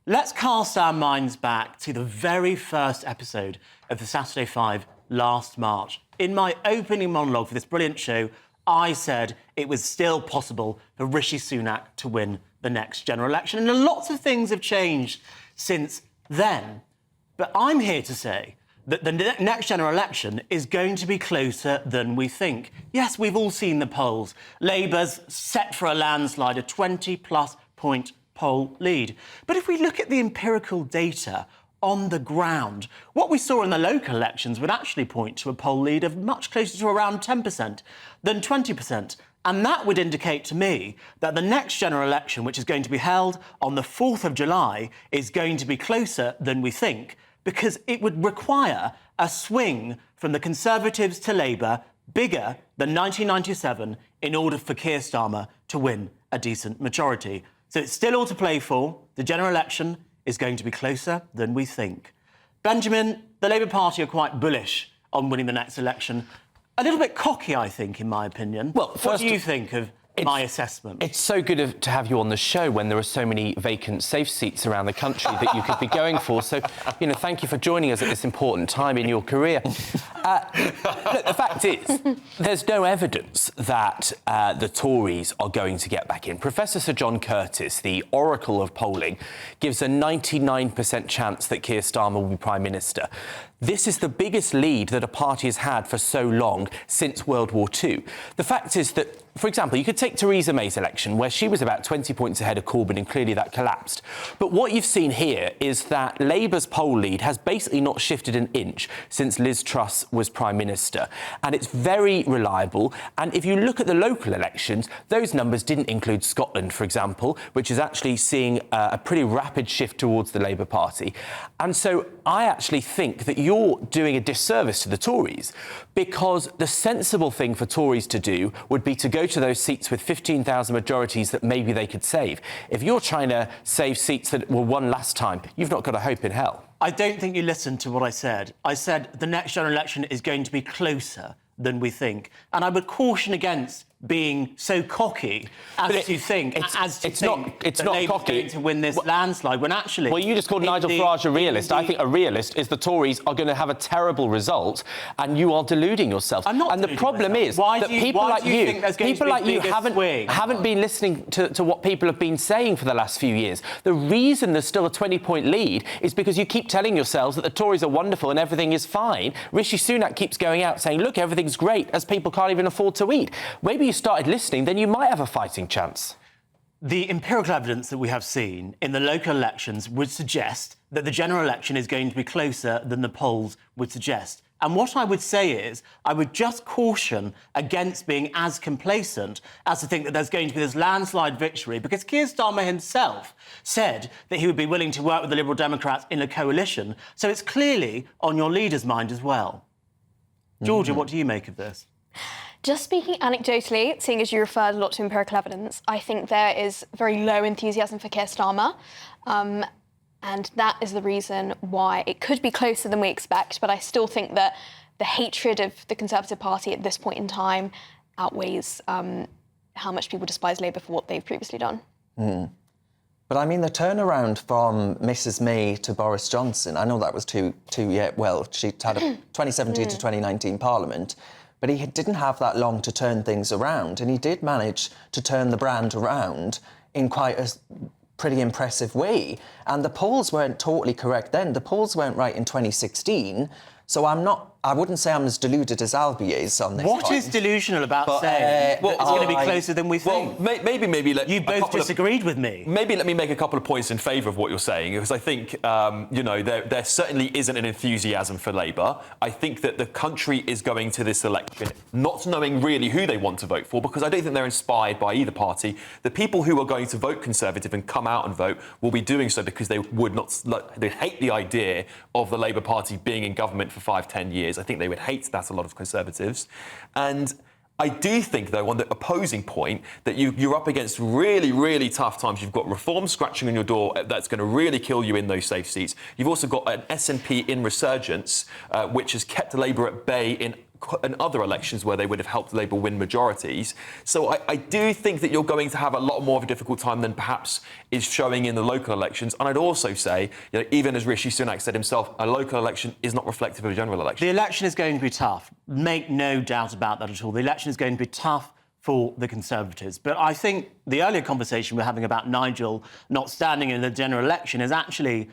Let's cast our minds back to the very first episode of the Saturday 5 last March. In my opening monologue for this brilliant show, I said it was still possible for Rishi Sunak to win the next general election. And lots of things have changed since then. But I'm here to say that the next general election is going to be closer than we think. Yes, we've all seen the polls. Labour's set for a landslide, a 20-plus point poll lead. But if we look at the empirical data on the ground, what we saw in the local elections would actually point to a poll lead of much closer to around 10% than 20%. And that would indicate to me that the next general election, which is going to be held on the 4th of July, is going to be closer than we think, because it would require a swing from the Conservatives to Labour bigger than 1997 in order for Keir Starmer to win a decent majority. So it's still all to play for. The general election is going to be closer than we think. Benjamin, the Labour Party are quite bullish on winning the next election. A little bit cocky, I think, in my opinion. Well, what do you think of my assessment? It's so good to have you on the show when there are so many vacant safe seats around the country that you could be going for. So, thank you for joining us at this important time in your career. Look, the fact is, there's no evidence that the Tories are going to get back in. Professor Sir John Curtis, the oracle of polling, gives a 99% chance that Keir Starmer will be Prime Minister. This is the biggest lead that a party has had for so long since World War II. The fact is that, for example, you could take Theresa May's election, where she was about 20 points ahead of Corbyn, and clearly that collapsed. But what you've seen here is that Labour's poll lead has basically not shifted an inch since Liz Truss was Prime Minister. And it's very reliable. And if you look at the local elections, those numbers didn't include Scotland, for example, which is actually seeing a pretty rapid shift towards the Labour Party. And so I actually think that you're doing a disservice to the Tories, because the sensible thing for Tories to do would be to go to those seats with 15,000 majorities that maybe they could save. If you're trying to save seats that were won last time, you've not got a hope in hell. I don't think you listened to what I said. I said the next general election is going to be closer than we think. And I would caution against being so cocky as you think that Labour's going to win this landslide, when actually... Well, you just called Nigel Farage a realist. I think a realist is the Tories are going to have a terrible result, and you are deluding yourself. I'm not. And the problem is that people like you haven't been listening to what people have been saying for the last few years. The reason there's still a 20-point lead is because you keep telling yourselves that the Tories are wonderful and everything is fine. Rishi Sunak keeps going out saying, look, everything's great, as people can't even afford to eat. Maybe you started listening, then you might have a fighting chance. The empirical evidence that we have seen in the local elections would suggest that the general election is going to be closer than the polls would suggest. And what I would say is, I would just caution against being as complacent as to think that there's going to be this landslide victory, because Keir Starmer himself said that he would be willing to work with the Liberal Democrats in a coalition. So it's clearly on your leader's mind as well. Georgia, what do you make of this? Just speaking anecdotally, seeing as you referred a lot to empirical evidence, I think there is very low enthusiasm for Keir Starmer. And that is the reason why it could be closer than we expect. But I still think that the hatred of the Conservative Party at this point in time outweighs how much people despise Labour for what they've previously done. But I mean, the turnaround from Mrs May to Boris Johnson, I know that was she had a 2017 to 2019 Parliament, but he didn't have that long to turn things around, and he did manage to turn the brand around in quite a pretty impressive way. And the polls weren't totally correct then. The polls weren't right in 2016, so I wouldn't say I'm as deluded as Albie is on this. What is delusional about saying that it's going to be closer than we think? Well, maybe you both disagreed with me. Maybe let me make a couple of points in favour of what you're saying, because I think, there certainly isn't an enthusiasm for Labour. I think that the country is going to this election not knowing really who they want to vote for, because I don't think they're inspired by either party. The people who are going to vote Conservative and come out and vote will be doing so because they they hate the idea of the Labour Party being in government for 5-10 years. I think they would hate that, a lot of Conservatives. And I do think, though, on the opposing point, that you're up against really, really tough times. You've got reform scratching on your door that's going to really kill you in those safe seats. You've also got an SNP in resurgence, which has kept Labour at bay in in other elections where they would have helped Labour win majorities. So I do think that you're going to have a lot more of a difficult time than perhaps is showing in the local elections. And I'd also say, even as Rishi Sunak said himself, a local election is not reflective of a general election. The election is going to be tough. Make no doubt about that at all. The election is going to be tough for the Conservatives. But I think the earlier conversation we're having about Nigel not standing in the general election is actually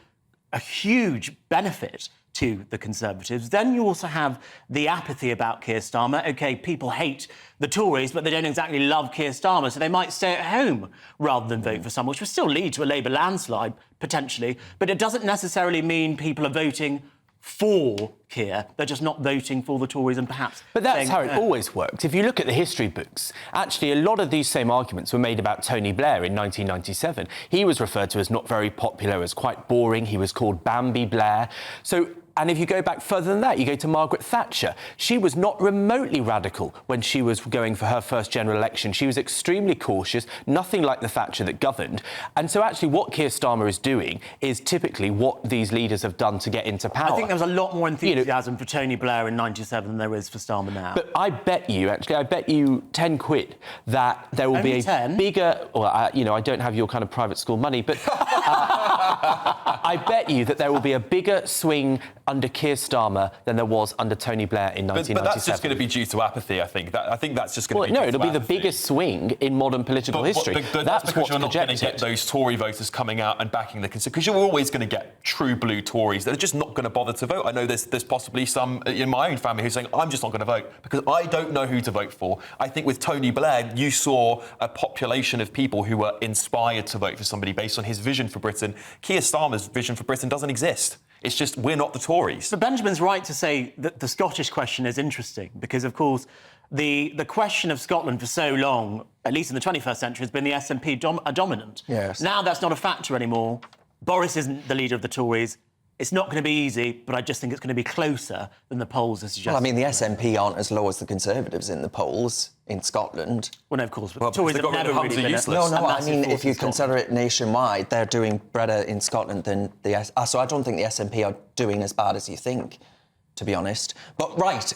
a huge benefit to the Conservatives. Then you also have the apathy about Keir Starmer. OK, people hate the Tories, but they don't exactly love Keir Starmer, so they might stay at home rather than vote for someone, which will still lead to a Labour landslide, potentially. But it doesn't necessarily mean people are voting for Keir. They're just not voting for the Tories and perhaps... But that's how it always worked. If you look at the history books, actually a lot of these same arguments were made about Tony Blair in 1997. He was referred to as not very popular, as quite boring. He was called Bambi Blair. And if you go back further than that, you go to Margaret Thatcher. She was not remotely radical when she was going for her first general election. She was extremely cautious, nothing like the Thatcher that governed. And so actually what Keir Starmer is doing is typically what these leaders have done to get into power. I think there was a lot more enthusiasm for Tony Blair in 97 than there is for Starmer now. But I bet you 10 quid that there will Only be a 10? bigger... Well, I don't have your kind of private school money, but I bet you that there will be a bigger swing under Keir Starmer than there was under Tony Blair in 1997. But that's just going to be due to apathy, I think. I think that's just going to be due to it'll be the biggest swing in modern political history. But that's because you're not going to get those Tory voters coming out and backing the Conservatives, because you're always going to get true blue Tories that are just not going to bother to vote. I know there's possibly some in my own family who's saying, I'm just not going to vote because I don't know who to vote for. I think with Tony Blair, you saw a population of people who were inspired to vote for somebody based on his vision for Britain. Keir Starmer's vision for Britain doesn't exist. It's just we're not the Tories. But Benjamin's right to say that the Scottish question is interesting because, of course, the question of Scotland for so long, at least in the 21st century, has been the SNP dominant. Yes. Now that's not a factor anymore. Boris isn't the leader of the Tories. It's not going to be easy, but I just think it's going to be closer than the polls are suggesting. Well, I mean, the SNP aren't as low as the Conservatives in the polls in Scotland. Well, no, of course, but the Tories have never really been useless. No, I mean, if you consider it nationwide, they're doing better in Scotland than the... So I don't think the SNP are doing as bad as you think, to be honest. But, right...